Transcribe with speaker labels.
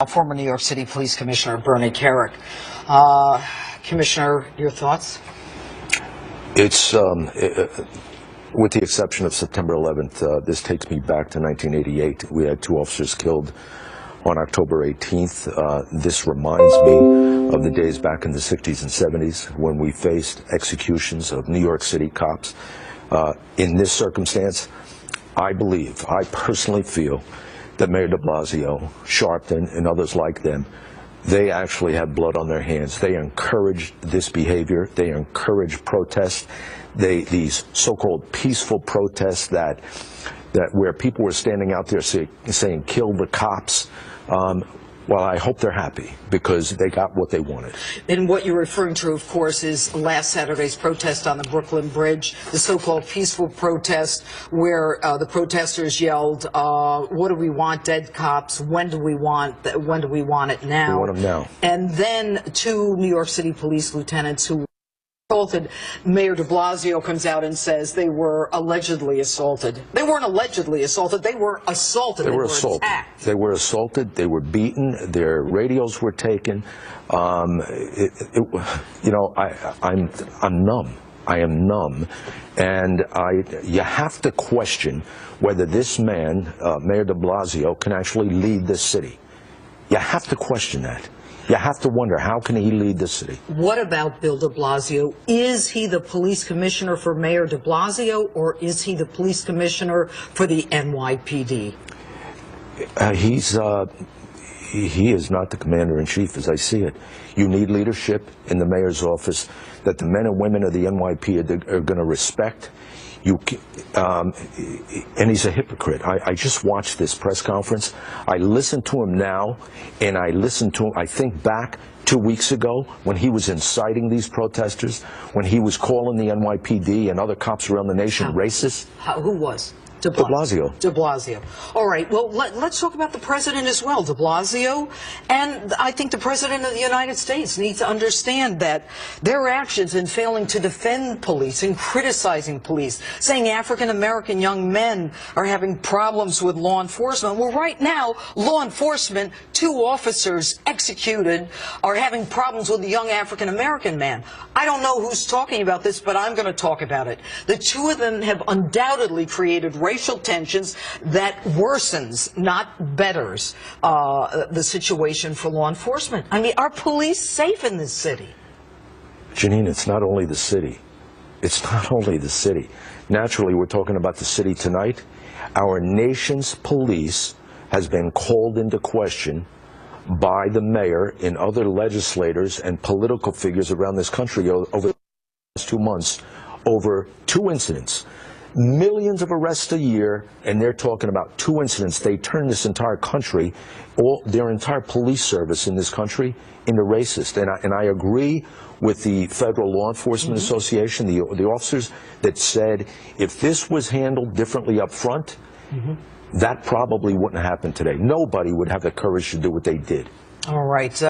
Speaker 1: Former New York City Police Commissioner Bernard Kerik. Commissioner, your thoughts?
Speaker 2: It's, with the exception of September 11th, this takes me back to 1988. We had 2 officers killed on October 18th. This reminds me of the days back in the 60s and 70s when we faced executions of New York City cops. In this circumstance, I personally feel that Mayor de Blasio, Sharpton, and others like them, they actually have blood on their hands. They encourage this behavior. They encourage protests. These so-called peaceful protests that where people were standing out there saying, kill the cops. Well, I hope they're happy because they got what they wanted.
Speaker 1: And what you're referring to, of course, is last Saturday's protest on the Brooklyn Bridge, the so-called peaceful protest where the protesters yelled, what do we want, dead cops? When do we want it now?
Speaker 2: We want them now.
Speaker 1: And then 2 New York City police lieutenants who assaulted. Mayor de Blasio comes out and says they were allegedly assaulted. They weren't allegedly assaulted. They were assaulted.
Speaker 2: They were assaulted.
Speaker 1: Attacked. They
Speaker 2: were assaulted. They were beaten. Their radios were taken. I'm numb. I am numb, and you have to question whether this man, Mayor de Blasio, can actually lead this city. You have to question that. You have to wonder, how can he lead the city? What
Speaker 1: about Bill de Blasio? Is he the police commissioner for Mayor de Blasio, or is he the police commissioner for the NYPD?
Speaker 2: He is not the commander-in-chief as I see it. You need leadership in the mayor's office that the men and women of the NYPD are going to respect. And he's a hypocrite. I just watched this press conference. I listened to him now, and I listened to him, I think back 2 weeks ago when he was inciting these protesters, when he was calling the NYPD and other cops around the nation racist.
Speaker 1: Who was?
Speaker 2: De Blasio.
Speaker 1: De Blasio. All right. Well, let's talk about the president as well, de Blasio. And I think the president of the United States needs to understand that their actions in failing to defend police and criticizing police, saying African-American young men are having problems with law enforcement. Well, right now, law enforcement, 2 officers executed, are having problems with a young African-American man. I don't know who's talking about this, but I'm going to talk about it. The 2 of them have undoubtedly created racial tensions that worsens, not betters, the situation for law enforcement. I mean, are police safe in this city?
Speaker 2: Jeanine, it's not only the city. It's not only the city. Naturally, we're talking about the city tonight. Our nation's police has been called into question by the mayor and other legislators and political figures around this country over the last 2 months over 2 incidents. Millions of arrests a year, and they're talking about 2 incidents. They turned this entire country, their entire police service in this country, into racist. And I agree with the Federal Law Enforcement Association, the officers that said if this was handled differently up front, that probably wouldn't happen today. Nobody would have the courage to do what they did.
Speaker 1: All right.